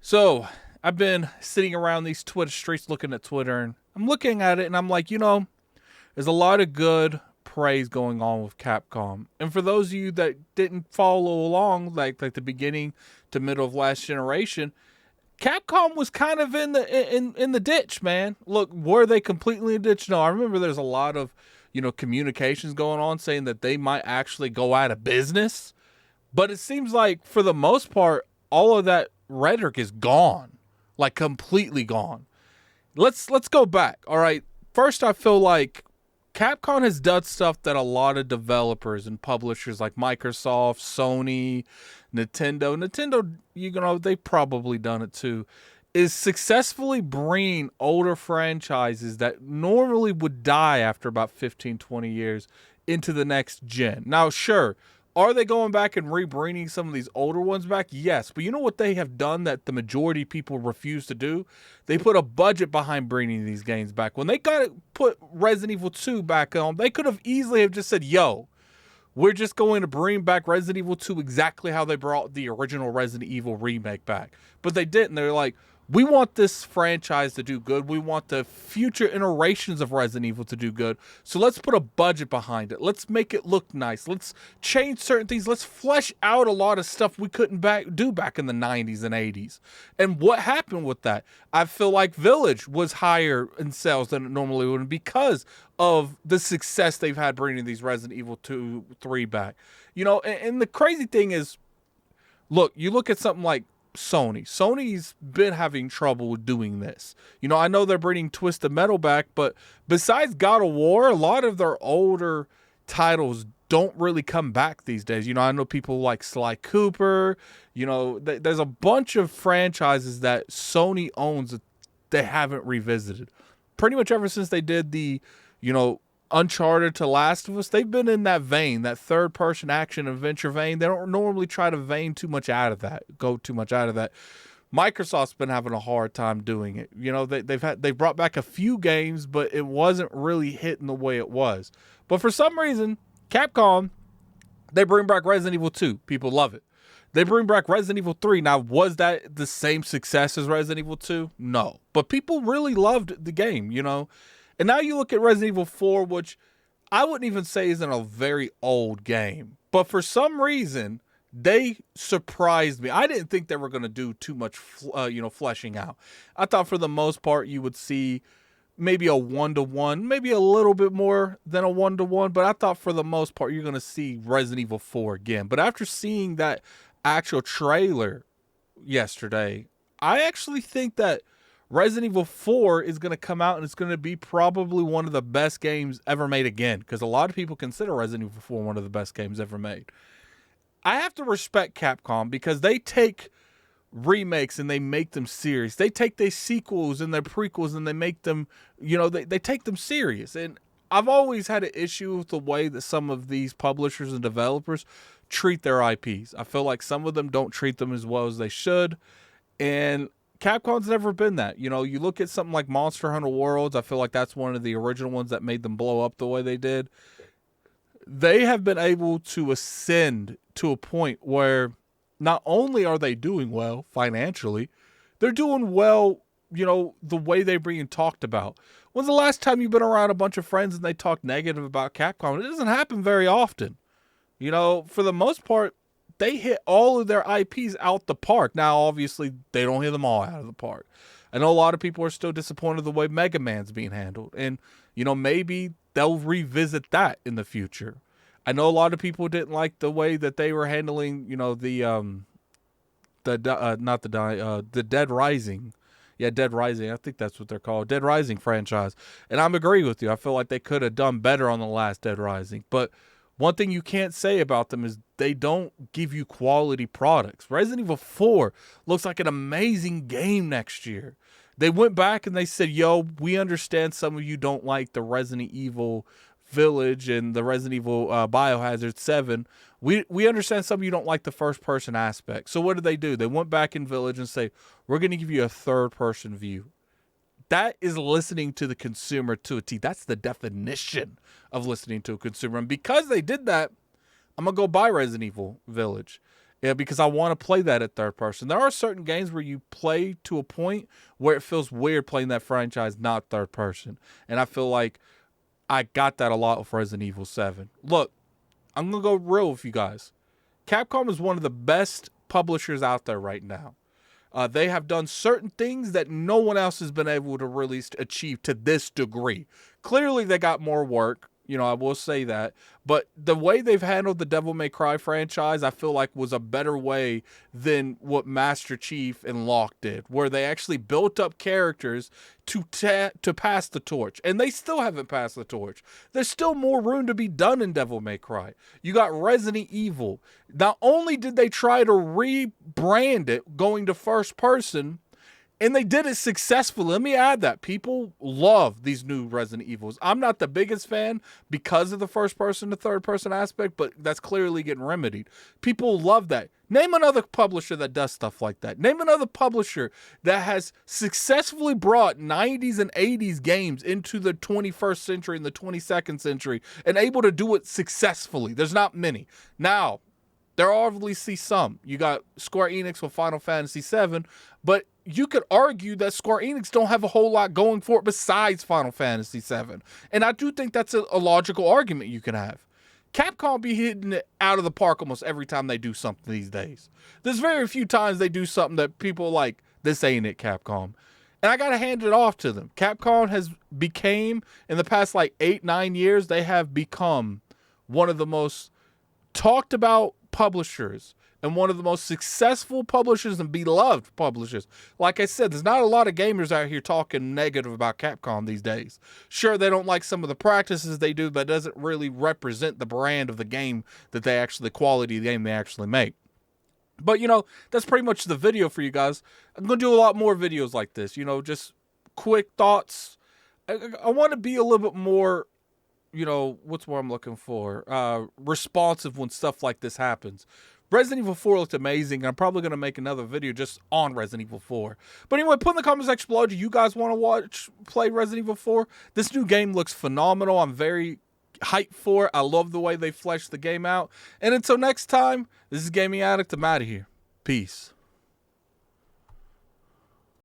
So I've been sitting around these Twitter streets looking at Twitter, and I'm looking at it and I'm like, there's a lot of good praise going on with Capcom. And for those of you that didn't follow along, like the beginning to middle of last generation, Capcom was kind of in the ditch, man. Look, were they completely in the ditch? No, I remember there's a lot of, communications going on saying that they might actually go out of business. But it seems like for the most part, all of that rhetoric is gone. Like completely gone. Let's go back. All right. First, I feel like Capcom has done stuff that a lot of developers and publishers like Microsoft, Sony, Nintendo, they've probably done it too, is successfully bringing older franchises that normally would die after about 15, 20 years into the next gen. Now, sure, are they going back and rebringing some of these older ones back? Yes. But you know what they have done that the majority of people refuse to do? They put a budget behind bringing these games back. When they put Resident Evil 2 back on, they could have easily have just said, yo, we're just going to bring back Resident Evil 2 exactly how they brought the original Resident Evil remake back. But they didn't. They're like, we want this franchise to do good. We want the future iterations of Resident Evil to do good. So let's put a budget behind it. Let's make it look nice. Let's change certain things. Let's flesh out a lot of stuff we couldn't do back in the 90s and 80s. And what happened with that? I feel like Village was higher in sales than it normally would because of the success they've had bringing these Resident Evil 2, 3 back. And the crazy thing is, look, you look at something like Sony. Sony's been having trouble with doing this. I know they're bringing Twisted Metal back, but besides God of War, a lot of their older titles don't really come back these days. I know people like Sly Cooper. There's a bunch of franchises that Sony owns that they haven't revisited. Pretty much ever since they did the, Uncharted to Last of Us, they've been in that vein, that third-person action adventure vein. They don't normally try to go too much out of that. Microsoft's been having a hard time doing it. They've brought back a few games, but it wasn't really hitting the way it was. But for some reason, Capcom, they bring back Resident Evil 2. People love it. They bring back Resident Evil 3. Now, was that the same success as Resident Evil 2? No. But people really loved the game, And now you look at Resident Evil 4, which I wouldn't even say isn't a very old game. But for some reason, they surprised me. I didn't think they were going to do too much, fleshing out. I thought for the most part you would see maybe a 1-to-1, maybe a little bit more than a 1-to-1. But I thought for the most part you're going to see Resident Evil 4 again. But after seeing that actual trailer yesterday, I actually think that Resident Evil 4 is going to come out and it's going to be probably one of the best games ever made again, because a lot of people consider Resident Evil 4 one of the best games ever made. I have to respect Capcom because they take remakes and they make them serious. They take their sequels and their prequels and they make them, they take them serious. And I've always had an issue with the way that some of these publishers and developers treat their IPs. I feel like some of them don't treat them as well as they should. And Capcom's never been that. You look at something like Monster Hunter Worlds, I feel like that's one of the original ones that made them blow up the way they did. They have been able to ascend to a point where not only are they doing well financially, they're doing well, the way they're being talked about. When's the last time you've been around a bunch of friends and they talk negative about Capcom? It doesn't happen very often. For the most part, they hit all of their IPs out the park. Now, obviously, they don't hit them all out of the park. I know a lot of people are still disappointed the way Mega Man's being handled. And, maybe they'll revisit that in the future. I know a lot of people didn't like the way that they were handling, the Dead Rising. Yeah, Dead Rising. I think that's what they're called. Dead Rising franchise. And I'm agreeing with you. I feel like they could have done better on the last Dead Rising. But one thing you can't say about them is they don't give you quality products. Resident Evil 4 looks like an amazing game next year. They went back and they said, yo, we understand some of you don't like the Resident Evil Village and the Resident Evil Biohazard 7. We understand some of you don't like the first-person aspect. So what did they do? They went back in Village and say, we're going to give you a third-person view. That is listening to the consumer to a T. That's the definition of listening to a consumer. And because they did that, I'm going to go buy Resident Evil Village. Yeah, because I want to play that at third person. There are certain games where you play to a point where it feels weird playing that franchise not third person. And I feel like I got that a lot with Resident Evil 7. Look, I'm going to go real with you guys. Capcom is one of the best publishers out there right now. They have done certain things that no one else has been able to really achieve to this degree. Clearly, they got more work. I will say that. But the way they've handled the Devil May Cry franchise, I feel like was a better way than what Master Chief and Locke did, where they actually built up characters to pass the torch. And they still haven't passed the torch. There's still more room to be done in Devil May Cry. You got Resident Evil. Not only did they try to rebrand it going to first person, and they did it successfully. Let me add that. People love these new Resident Evils. I'm not the biggest fan because of the first person to third person aspect, but that's clearly getting remedied. People love that. Name another publisher that does stuff like that. Name another publisher that has successfully brought 90s and 80s games into the 21st century and the 22nd century and able to do it successfully. There's not many. Now, there are obviously some. You got Square Enix with Final Fantasy VII, but you could argue that Square Enix don't have a whole lot going for it besides Final Fantasy VII. And I do think that's a logical argument you can have. Capcom be hitting it out of the park almost every time they do something these days. There's very few times they do something that people are like, this ain't it, Capcom. And I got to hand it off to them. Capcom has became, in the past 8-9 years, they have become one of the most talked about publishers and one of the most successful publishers and beloved publishers. Like I said, there's not a lot of gamers out here talking negative about Capcom these days. Sure, they don't like some of the practices they do, but it doesn't really represent the brand of the game that the quality of the game they actually make. But, that's pretty much the video for you guys. I'm going to do a lot more videos like this, just quick thoughts. I want to be a little bit more, what's what I'm looking for? Responsive when stuff like this happens. Resident Evil 4 looked amazing. I'm probably going to make another video just on Resident Evil 4. But anyway, put in the comment section below, do you guys want to play Resident Evil 4? This new game looks phenomenal. I'm very hyped for it. I love the way they fleshed the game out. And until next time, this is Gaming Addict. I'm out of here. Peace.